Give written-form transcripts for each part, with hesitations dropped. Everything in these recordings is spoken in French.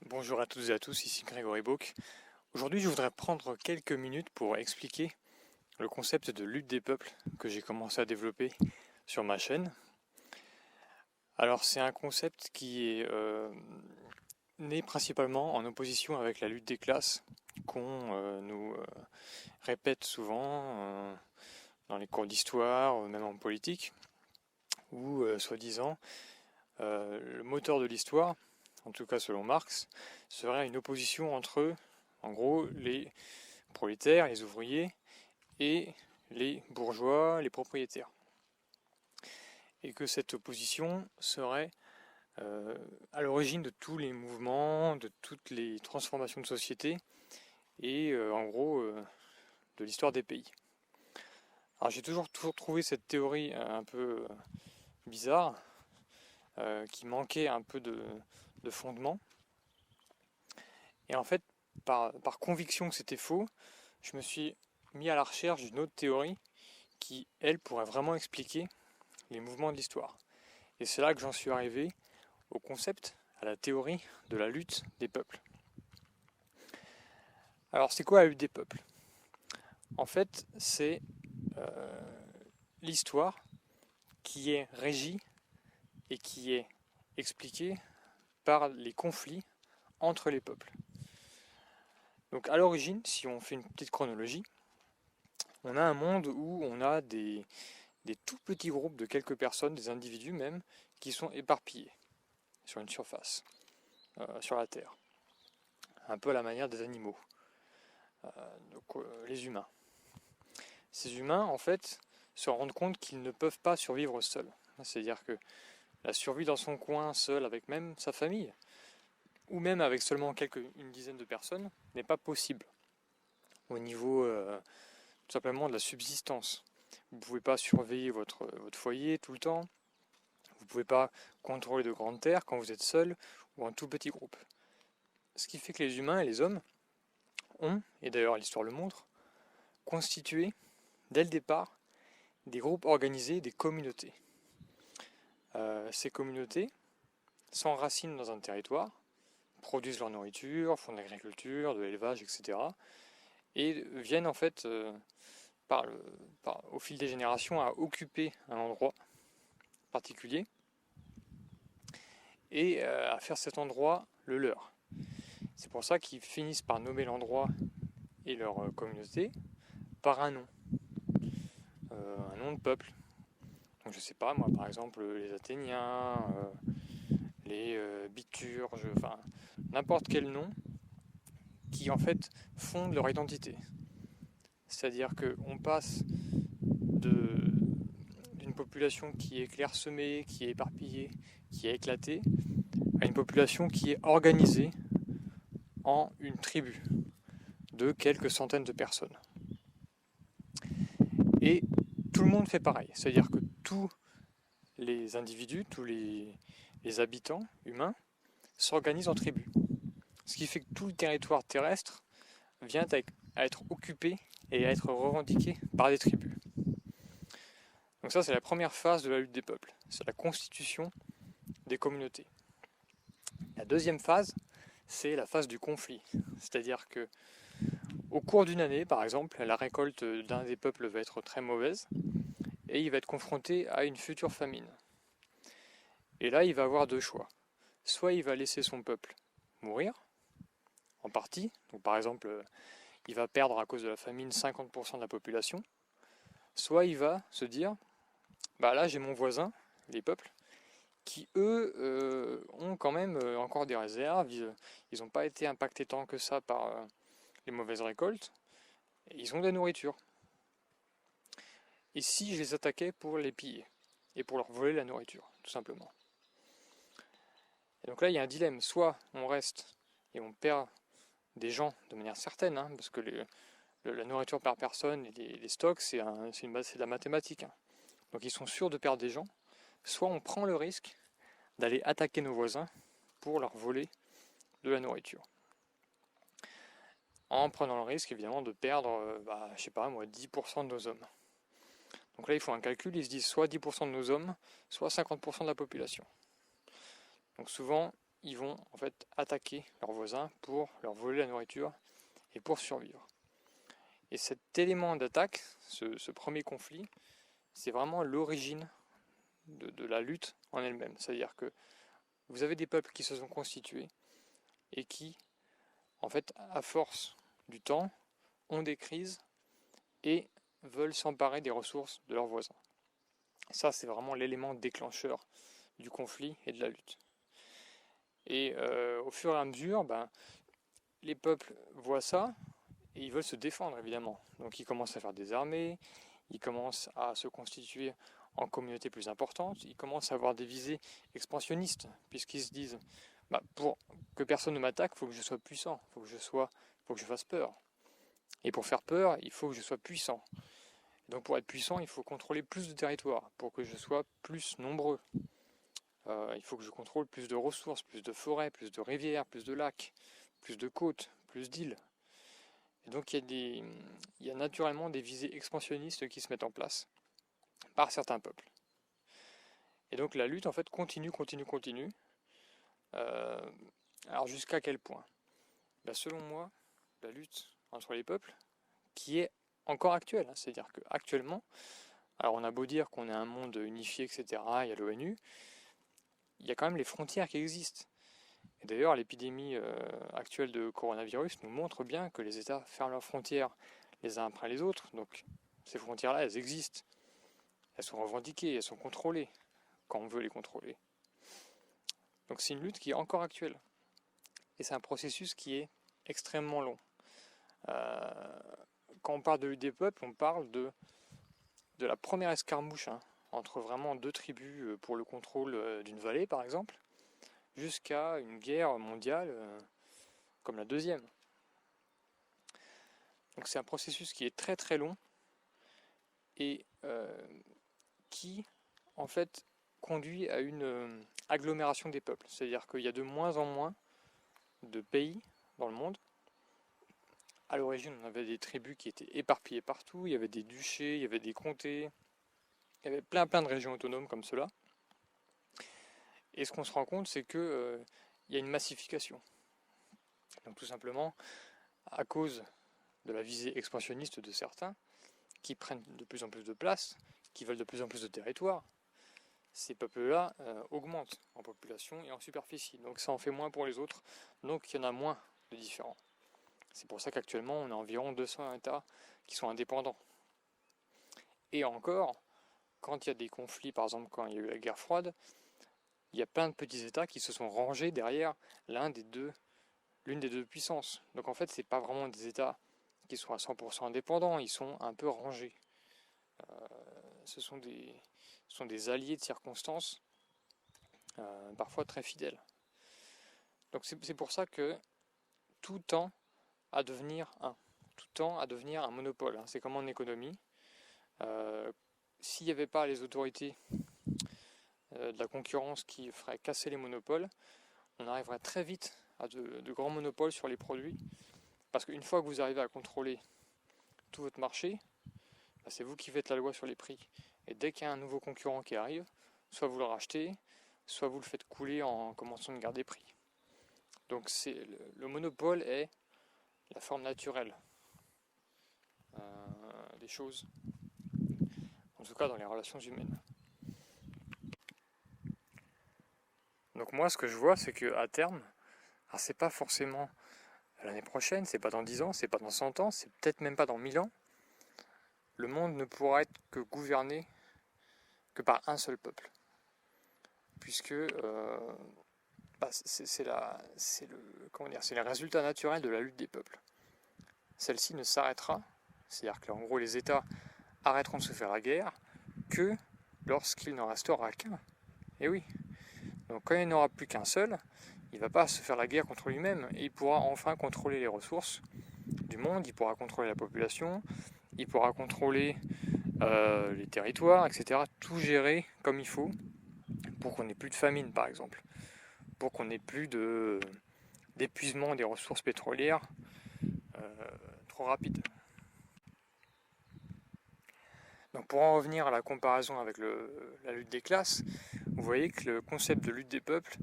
Bonjour à toutes et à tous, ici Grégory Bock. Aujourd'hui, je voudrais prendre quelques minutes pour expliquer le concept de lutte des peuples que j'ai commencé à développer sur ma chaîne. Alors, c'est un concept qui est né principalement en opposition avec la lutte des classes qu'on nous répète souvent dans les cours d'histoire, même en politique, où, soi-disant, le moteur de l'histoire, en tout cas selon Marx, serait une opposition entre, en gros, les prolétaires, les ouvriers, et les bourgeois, les propriétaires. Et que cette opposition serait à l'origine de tous les mouvements, de toutes les transformations de société, et en gros de l'histoire des pays. Alors j'ai toujours trouvé cette théorie un peu bizarre, qui manquait un peu de fondement. Et en fait, par conviction que c'était faux, je me suis mis à la recherche d'une autre théorie qui, elle, pourrait vraiment expliquer les mouvements de l'histoire. Et c'est là que j'en suis arrivé au concept, à la théorie de la lutte des peuples. Alors, c'est quoi la lutte des peuples? En fait, c'est l'histoire qui est régie et qui est expliquée par les conflits entre les peuples. Donc, à l'origine, si on fait une petite chronologie, on a un monde où on a des tout petits groupes de quelques personnes, des individus même, qui sont éparpillés sur une surface, sur la Terre. Un peu à la manière des animaux, les humains. Ces humains, en fait, se rendent compte qu'ils ne peuvent pas survivre seuls. C'est-à-dire que la survie dans son coin, seul, avec même sa famille, ou même avec seulement une dizaine de personnes, n'est pas possible au niveau tout simplement de la subsistance. Vous ne pouvez pas surveiller votre foyer tout le temps, vous ne pouvez pas contrôler de grandes terres quand vous êtes seul ou en tout petit groupe. Ce qui fait que les humains et les hommes ont, et d'ailleurs l'histoire le montre, constitué dès le départ des groupes organisés, des communautés. Ces communautés s'enracinent dans un territoire, produisent leur nourriture, font de l'agriculture, de l'élevage, etc. et viennent en fait, au fil des générations, à occuper un endroit particulier et à faire cet endroit le leur. C'est pour ça qu'ils finissent par nommer l'endroit et leur communauté par un nom de peuple. Donc je sais pas, moi par exemple les Athéniens, les Biturges, enfin n'importe quel nom qui en fait fondent leur identité. C'est-à-dire qu'on passe d'une population qui est clairsemée, qui est éparpillée, qui est éclatée, à une population qui est organisée en une tribu de quelques centaines de personnes. Et tout le monde fait pareil, c'est-à-dire que tous les individus, tous les habitants humains s'organisent en tribus. Ce qui fait que tout le territoire terrestre vient à être occupé et à être revendiqué par des tribus. Donc ça, c'est la première phase de la lutte des peuples, c'est la constitution des communautés. La deuxième phase, c'est la phase du conflit, c'est-à-dire que au cours d'une année, par exemple, la récolte d'un des peuples va être très mauvaise et il va être confronté à une future famine. Et là, il va avoir deux choix. Soit il va laisser son peuple mourir, en partie, donc par exemple, il va perdre à cause de la famine 50% de la population, soit il va se dire, bah là j'ai mon voisin, les peuples, qui eux ont quand même encore des réserves, ils n'ont pas été impactés tant que ça par les mauvaises récoltes, et ils ont de la nourriture. Et si je les attaquais pour les piller, et pour leur voler la nourriture, tout simplement. Et donc là il y a un dilemme, soit on reste et on perd des gens de manière certaine, hein, parce que la nourriture par personne et les stocks, c'est de la mathématique. Hein. Donc ils sont sûrs de perdre des gens. Soit on prend le risque d'aller attaquer nos voisins pour leur voler de la nourriture. En prenant le risque, évidemment, de perdre, je sais pas moi, 10% de nos hommes. Donc là, ils font un calcul, ils se disent soit 10% de nos hommes, soit 50% de la population. Donc souvent, ils vont en fait attaquer leurs voisins pour leur voler la nourriture et pour survivre. Et cet élément d'attaque, ce premier conflit, c'est vraiment l'origine de la lutte en elle-même. C'est-à-dire que vous avez des peuples qui se sont constitués et qui, en fait, à force du temps, ont des crises et veulent s'emparer des ressources de leurs voisins. Ça, c'est vraiment l'élément déclencheur du conflit et de la lutte. Et au fur et à mesure, les peuples voient ça et ils veulent se défendre, évidemment. Donc ils commencent à faire des armées, ils commencent à se constituer en communautés plus importantes, ils commencent à avoir des visées expansionnistes, puisqu'ils se disent, pour que personne ne m'attaque, il faut que je sois puissant, il faut que je fasse peur. Et pour faire peur, il faut que je sois puissant. Donc pour être puissant, il faut contrôler plus de territoire, pour que je sois plus nombreux. Il faut que je contrôle plus de ressources, plus de forêts, plus de rivières, plus de lacs, plus de côtes, plus d'îles. Et donc il y a naturellement des visées expansionnistes qui se mettent en place par certains peuples. Et donc la lutte en fait continue. Alors jusqu'à quel point? Selon moi, la lutte entre les peuples, qui est encore actuelle, c'est-à-dire qu'actuellement, alors on a beau dire qu'on est un monde unifié, etc., il y a l'ONU, il y a quand même les frontières qui existent. Et d'ailleurs, l'épidémie actuelle de coronavirus nous montre bien que les États ferment leurs frontières les uns après les autres. Donc ces frontières-là, elles existent. Elles sont revendiquées, elles sont contrôlées, quand on veut les contrôler. Donc c'est une lutte qui est encore actuelle. Et c'est un processus qui est extrêmement long. Quand on parle de lutte des peuples, on parle de la première escarmouche entre vraiment deux tribus pour le contrôle d'une vallée, par exemple, jusqu'à une guerre mondiale comme la deuxième. Donc c'est un processus qui est très très long et qui en fait conduit à une agglomération des peuples. C'est-à-dire qu'il y a de moins en moins de pays dans le monde. À l'origine, on avait des tribus qui étaient éparpillées partout, il y avait des duchés, il y avait des comtés, il y avait plein de régions autonomes comme cela. Et ce qu'on se rend compte, c'est qu'il y a une massification. Donc tout simplement, à cause de la visée expansionniste de certains, qui prennent de plus en plus de place, qui veulent de plus en plus de territoire, ces peuples-là augmentent en population et en superficie. Donc ça en fait moins pour les autres, donc il y en a moins de différents. C'est pour ça qu'actuellement on a environ 200 États qui sont indépendants. Et encore, quand il y a des conflits, par exemple quand il y a eu la guerre froide, il y a plein de petits États qui se sont rangés derrière l'une des deux puissances. Donc en fait, c'est pas vraiment des États qui sont à 100% indépendants, ils sont un peu rangés. Ce sont des alliés de circonstances, parfois très fidèles. Donc c'est pour ça que tout tend à devenir un monopole. C'est comme en économie. S'il n'y avait pas les autorités de la concurrence qui feraient casser les monopoles, on arriverait très vite à de grands monopoles sur les produits. Parce qu'une fois que vous arrivez à contrôler tout votre marché, c'est vous qui faites la loi sur les prix. Et dès qu'il y a un nouveau concurrent qui arrive, soit vous le rachetez, soit vous le faites couler en commençant de garder prix. Donc le monopole est la forme naturelle des choses, en tout cas dans les relations humaines. Donc moi ce que je vois, c'est qu'à terme, alors c'est pas forcément l'année prochaine, c'est pas dans 10 ans, c'est pas dans 100 ans, c'est peut-être même pas dans 1000 ans, le monde ne pourra être que gouverné que par un seul peuple. Puisque c'est le résultat naturel de la lutte des peuples. Celle-ci ne s'arrêtera, c'est-à-dire que en gros les États arrêteront de se faire la guerre que lorsqu'il n'en restera qu'un. Et oui. Donc quand il n'y en aura plus qu'un seul, il ne va pas se faire la guerre contre lui-même et il pourra enfin contrôler les ressources du monde, il pourra contrôler la population, il pourra contrôler les territoires, etc. Tout gérer comme il faut pour qu'on n'ait plus de famine par exemple, pour qu'on n'ait plus d'épuisement des ressources pétrolières trop rapide. Donc pour en revenir à la comparaison avec la lutte des classes, vous voyez que le concept de lutte des peuples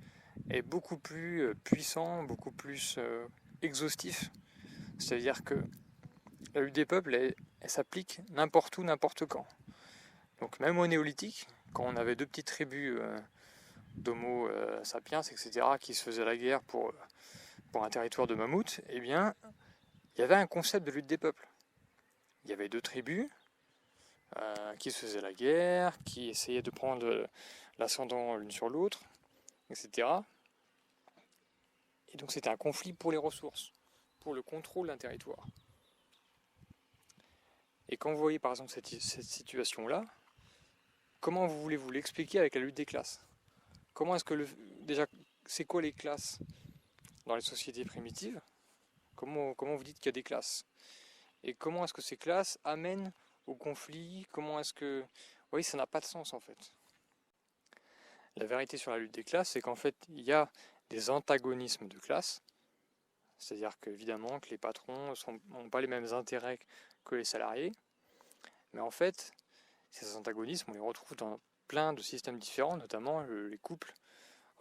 est beaucoup plus puissant, beaucoup plus exhaustif. C'est-à-dire que la lutte des peuples, elle s'applique n'importe où, n'importe quand. Donc même au néolithique, quand on avait deux petites tribus d'Homo sapiens, etc., qui se faisaient la guerre pour un territoire de mammouth, eh bien, il y avait un concept de lutte des peuples. Il y avait deux tribus qui se faisaient la guerre, qui essayaient de prendre l'ascendant l'une sur l'autre, etc. Et donc c'était un conflit pour les ressources, pour le contrôle d'un territoire. Et quand vous voyez par exemple cette situation-là, comment vous voulez-vous l'expliquer avec la lutte des classes? Comment est-ce que déjà, c'est quoi les classes dans les sociétés primitives? Comment vous dites qu'il y a des classes? Et comment est-ce que ces classes amènent au conflit? Comment est-ce que... Oui, ça n'a pas de sens en fait. La vérité sur la lutte des classes, c'est qu'en fait, il y a des antagonismes de classes. C'est-à-dire qu'évidemment que les patrons n'ont pas les mêmes intérêts que les salariés. Mais en fait, ces antagonismes, on les retrouve dans plein de systèmes différents, notamment les couples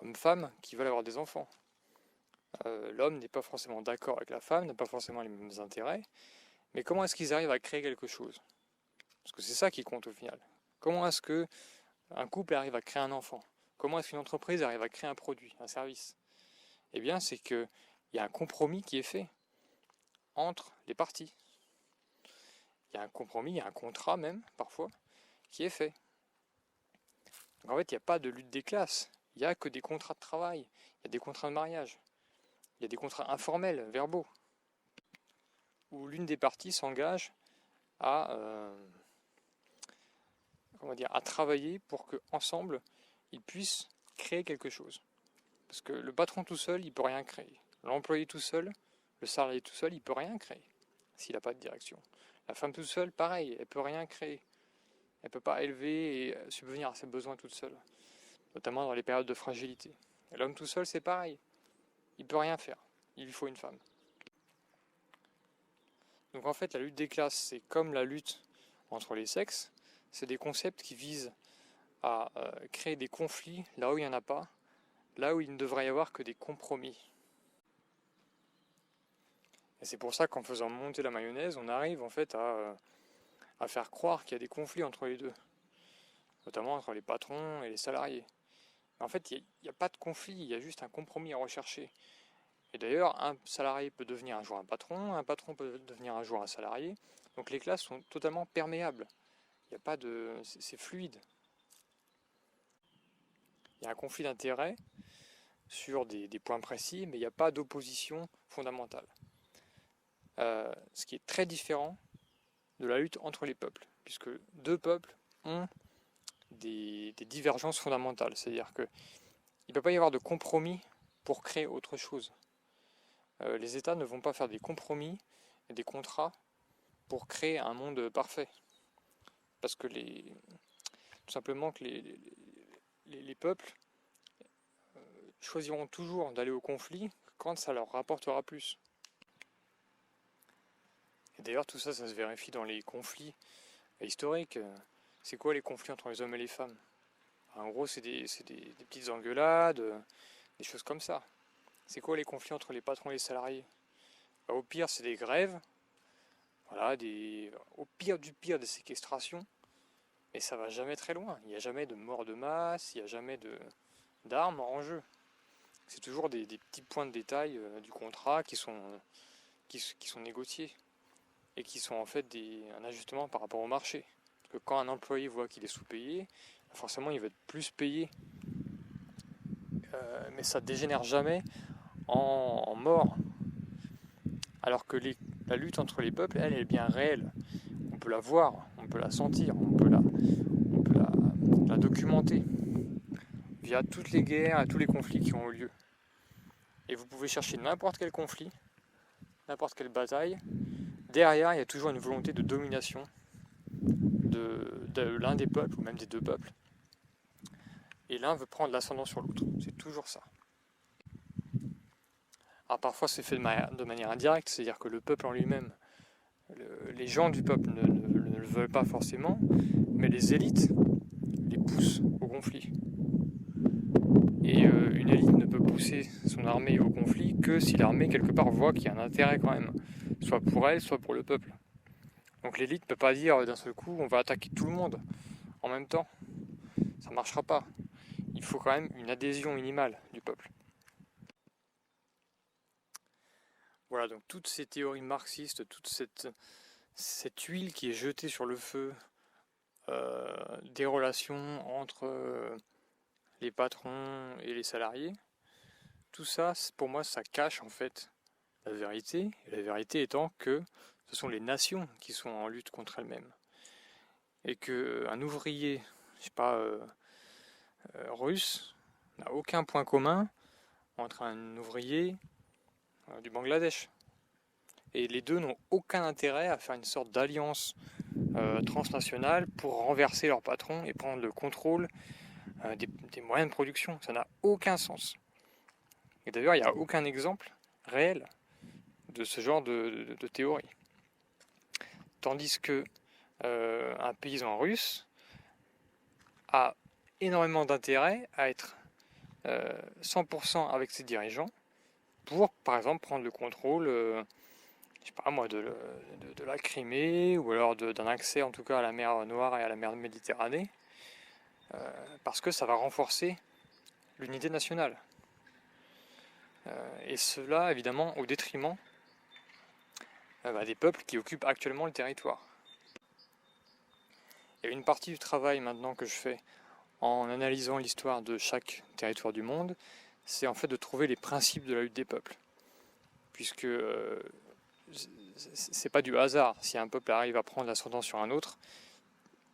hommes-femmes qui veulent avoir des enfants. L'homme n'est pas forcément d'accord avec la femme, n'a pas forcément les mêmes intérêts, mais comment est-ce qu'ils arrivent à créer quelque chose? Parce que c'est ça qui compte au final. Comment est-ce qu'un couple arrive à créer un enfant? Comment est-ce qu'une entreprise arrive à créer un produit, un service? Eh bien, c'est qu'il y a un compromis qui est fait entre les parties. Il y a un compromis, il y a un contrat même, parfois, qui est fait. Donc en fait, il n'y a pas de lutte des classes. Il n'y a que des contrats de travail, il y a des contrats de mariage, il y a des contrats informels, verbaux, où l'une des parties s'engage à travailler pour qu'ensemble, ils puissent créer quelque chose. Parce que le patron tout seul, il ne peut rien créer. L'employé tout seul, le salarié tout seul, il ne peut rien créer s'il n'a pas de direction. La femme toute seule, pareil, elle ne peut rien créer. Elle ne peut pas élever et subvenir à ses besoins toute seule, notamment dans les périodes de fragilité. Et l'homme tout seul, c'est pareil. Il ne peut rien faire. Il lui faut une femme. Donc en fait, la lutte des classes, c'est comme la lutte entre les sexes. C'est des concepts qui visent à créer des conflits là où il n'y en a pas, là où il ne devrait y avoir que des compromis. Et c'est pour ça qu'en faisant monter la mayonnaise, on arrive en fait à faire croire qu'il y a des conflits entre les deux, notamment entre les patrons et les salariés. Mais en fait, il n'y a pas de conflit, il y a juste un compromis à rechercher. Et d'ailleurs, un salarié peut devenir un jour un patron peut devenir un jour un salarié. Donc les classes sont totalement perméables. Il n'y a pas de... c'est fluide. Il y a un conflit d'intérêts sur des points précis, mais il n'y a pas d'opposition fondamentale. Ce qui est très différent de la lutte entre les peuples, puisque deux peuples ont des divergences fondamentales. C'est-à-dire qu'il ne peut pas y avoir de compromis pour créer autre chose. Les États ne vont pas faire des compromis et des contrats pour créer un monde parfait. Parce que tout simplement que les peuples choisiront toujours d'aller au conflit quand ça leur rapportera plus. Et d'ailleurs, tout ça, ça se vérifie dans les conflits historiques. C'est quoi les conflits entre les hommes et les femmes? En gros, c'est des petites engueulades, des choses comme ça. C'est quoi les conflits entre les patrons et les salariés? Au pire, c'est des grèves. Voilà, au pire du pire, des séquestrations. Mais ça va jamais très loin. Il n'y a jamais de mort de masse, il n'y a jamais d'armes en jeu. C'est toujours des petits points de détail du contrat qui sont négociés et qui sont en fait un ajustement par rapport au marché. Parce que quand un employé voit qu'il est sous-payé, forcément il va être plus payé. Mais ça ne dégénère jamais en mort. Alors que la lutte entre les peuples, elle est bien réelle. On peut la voir, on peut la sentir, on peut la documenter via toutes les guerres et tous les conflits qui ont eu lieu. Et vous pouvez chercher n'importe quel conflit, n'importe quelle bataille. Derrière, il y a toujours une volonté de domination de l'un des peuples, ou même des deux peuples. Et l'un veut prendre l'ascendant sur l'autre. C'est toujours ça. Alors parfois c'est fait de manière indirecte, c'est-à-dire que le peuple en lui-même, les gens du peuple ne le veulent pas forcément, mais les élites les poussent au conflit. Et une élite ne peut pousser son armée au conflit que si l'armée quelque part voit qu'il y a un intérêt quand même, soit pour elle, soit pour le peuple. Donc l'élite ne peut pas dire d'un seul coup on va attaquer tout le monde en même temps. Ça ne marchera pas. Il faut quand même une adhésion minimale du peuple. Voilà, donc toutes ces théories marxistes, toute cette huile qui est jetée sur le feu des relations entre les patrons et les salariés, tout ça, pour moi, ça cache en fait la vérité. Et la vérité étant que ce sont les nations qui sont en lutte contre elles-mêmes. Et qu'un ouvrier, je sais pas, russe, n'a aucun point commun entre un ouvrier du Bangladesh. Et les deux n'ont aucun intérêt à faire une sorte d'alliance transnationale pour renverser leur patron et prendre le contrôle des moyens de production. Ça n'a aucun sens. Et d'ailleurs, il n'y a aucun exemple réel de ce genre de théorie. Tandis que un paysan russe a énormément d'intérêt à être 100% avec ses dirigeants pour, par exemple, prendre le contrôle je sais pas moi, de la Crimée ou alors d'un accès en tout cas à la mer Noire et à la mer Méditerranée, parce que ça va renforcer l'unité nationale. Et cela évidemment au détriment des peuples qui occupent actuellement le territoire. Et une partie du travail maintenant que je fais en analysant l'histoire de chaque territoire du monde, c'est en fait de trouver les principes de la lutte des peuples. Puisque c'est pas du hasard si un peuple arrive à prendre l'ascendant sur un autre,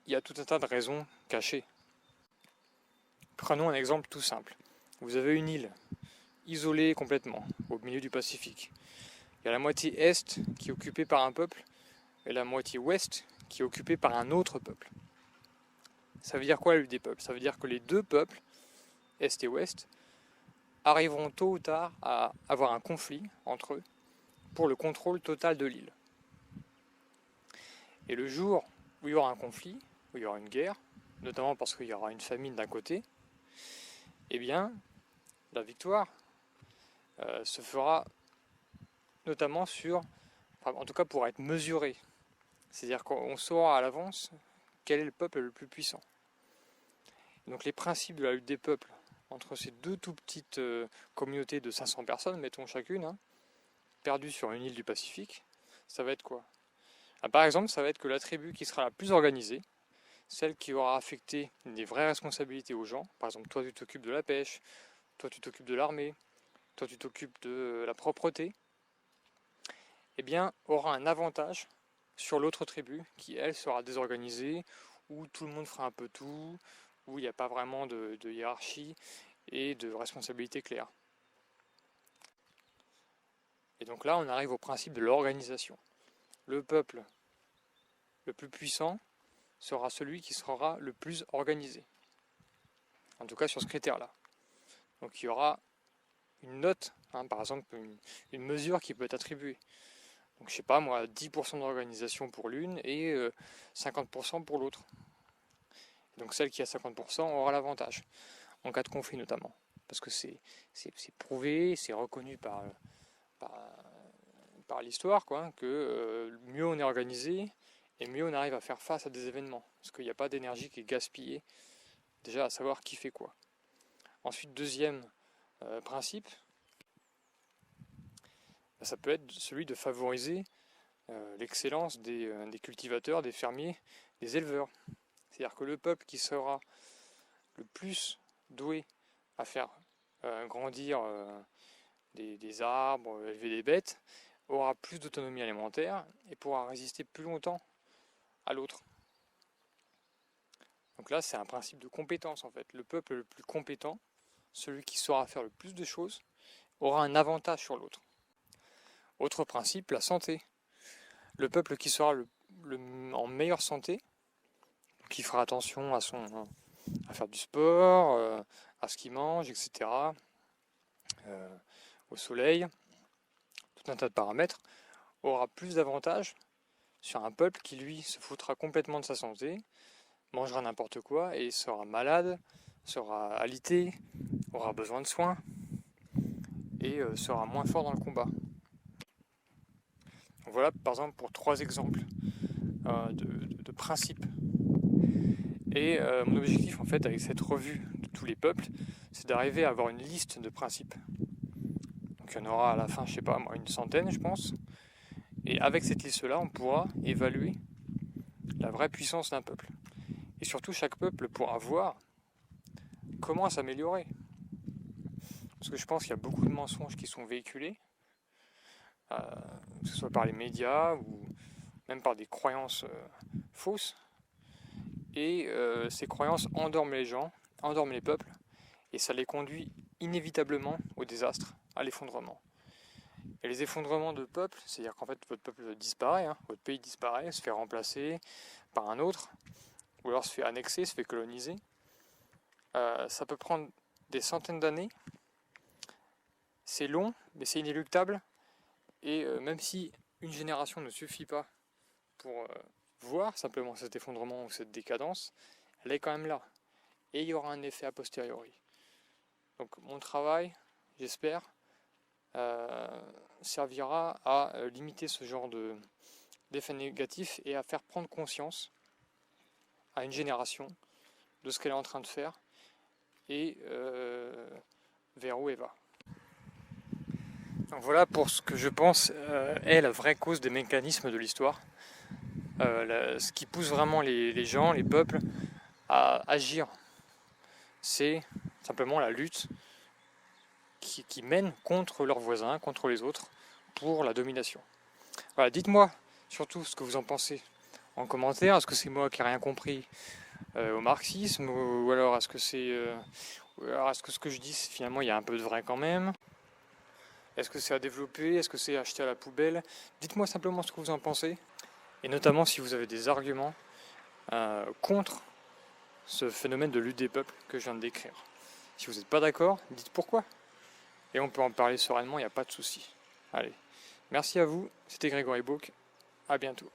il y a tout un tas de raisons cachées. Prenons un exemple tout simple. Vous avez une île isolée complètement au milieu du Pacifique. Il y a la moitié est qui est occupée par un peuple et la moitié ouest qui est occupée par un autre peuple. Ça veut dire quoi la lutte des peuples? Ça veut dire que les deux peuples, est et ouest, arriveront tôt ou tard à avoir un conflit entre eux pour le contrôle total de l'île. Et le jour où il y aura un conflit, où il y aura une guerre, notamment parce qu'il y aura une famine d'un côté, eh bien, la victoire se fera notamment en tout cas pour être mesurée. C'est-à-dire qu'on saura à l'avance quel est le peuple le plus puissant. Et donc les principes de la lutte des peuples entre ces deux tout petites communautés de 500 personnes, mettons chacune, perdues sur une île du Pacifique, ça va être quoi? Par exemple, ça va être que la tribu qui sera la plus organisée, celle qui aura affecté des vraies responsabilités aux gens, par exemple toi tu t'occupes de la pêche, toi tu t'occupes de l'armée, toi tu t'occupes de la propreté, eh bien aura un avantage sur l'autre tribu qui elle sera désorganisée, où tout le monde fera un peu tout, où il n'y a pas vraiment de hiérarchie et de responsabilité claire. Et donc là on arrive au principe de l'organisation. Le peuple le plus puissant sera celui qui sera le plus organisé. En tout cas sur ce critère-là. Donc il y aura une note, par exemple une mesure qui peut être attribuée. Donc je sais pas moi, 10% d'organisation pour l'une et 50% pour l'autre. Donc celle qui a 50% aura l'avantage, en cas de conflit notamment. Parce que c'est prouvé, c'est reconnu par l'histoire, quoi, que mieux on est organisé, et mieux on arrive à faire face à des événements. Parce qu'il n'y a pas d'énergie qui est gaspillée, déjà à savoir qui fait quoi. Ensuite, deuxième principe, ça peut être celui de favoriser l'excellence des cultivateurs, des fermiers, des éleveurs. C'est-à-dire que le peuple qui sera le plus doué à faire grandir des arbres, élever des bêtes, aura plus d'autonomie alimentaire et pourra résister plus longtemps à l'autre. Donc là, c'est un principe de compétence en fait. Le peuple le plus compétent, celui qui saura faire le plus de choses, aura un avantage sur l'autre. Autre principe, la santé. Le peuple qui sera en meilleure santé, qui fera attention à faire du sport, à ce qu'il mange, etc., au soleil, tout un tas de paramètres, aura plus d'avantages sur un peuple qui, lui, se foutra complètement de sa santé, mangera n'importe quoi et sera malade, sera alité, aura besoin de soins. et sera moins fort dans le combat. Donc voilà par exemple pour 3 exemples de principes. Et mon objectif en fait avec cette revue de tous les peuples, c'est d'arriver à avoir une liste de principes. Donc il y en aura à la fin, je sais pas moi, une centaine je pense. Et avec cette liste-là, on pourra évaluer la vraie puissance d'un peuple. Et surtout, chaque peuple pourra voir comment s'améliorer. Parce que je pense qu'il y a beaucoup de mensonges qui sont véhiculés, que ce soit par les médias ou même par des croyances fausses. Et ces croyances endorment les gens, endorment les peuples, et ça les conduit inévitablement au désastre, à l'effondrement. Et les effondrements de peuples, c'est-à-dire qu'en fait votre peuple disparaît, votre pays disparaît, se fait remplacer par un autre, ou alors se fait annexer, se fait coloniser. Ça peut prendre des centaines d'années. C'est long, mais c'est inéluctable. Et même si une génération ne suffit pas pour voir simplement cet effondrement ou cette décadence, elle est quand même là. Et il y aura un effet a posteriori. Donc mon travail, j'espère, servira à limiter ce genre d'effets négatifs et à faire prendre conscience à une génération de ce qu'elle est en train de faire et vers où elle va. Donc voilà pour ce que je pense est la vraie cause des mécanismes de l'histoire. Ce qui pousse vraiment les gens, les peuples, à agir, c'est simplement la lutte qui mène contre leurs voisins, contre les autres, pour la domination. Voilà, dites-moi surtout ce que vous en pensez en commentaire. Est-ce que c'est moi qui n'ai rien compris au marxisme, ou alors est-ce que ce que je dis, finalement, il y a un peu de vrai quand même? Est-ce que c'est à développer? Est-ce que c'est à acheter à la poubelle? Dites-moi simplement ce que vous en pensez, et notamment si vous avez des arguments contre ce phénomène de lutte des peuples que je viens de décrire. Si vous n'êtes pas d'accord, dites pourquoi. Et on peut en parler sereinement, il n'y a pas de souci. Allez, merci à vous, c'était Grégory Bourque, à bientôt.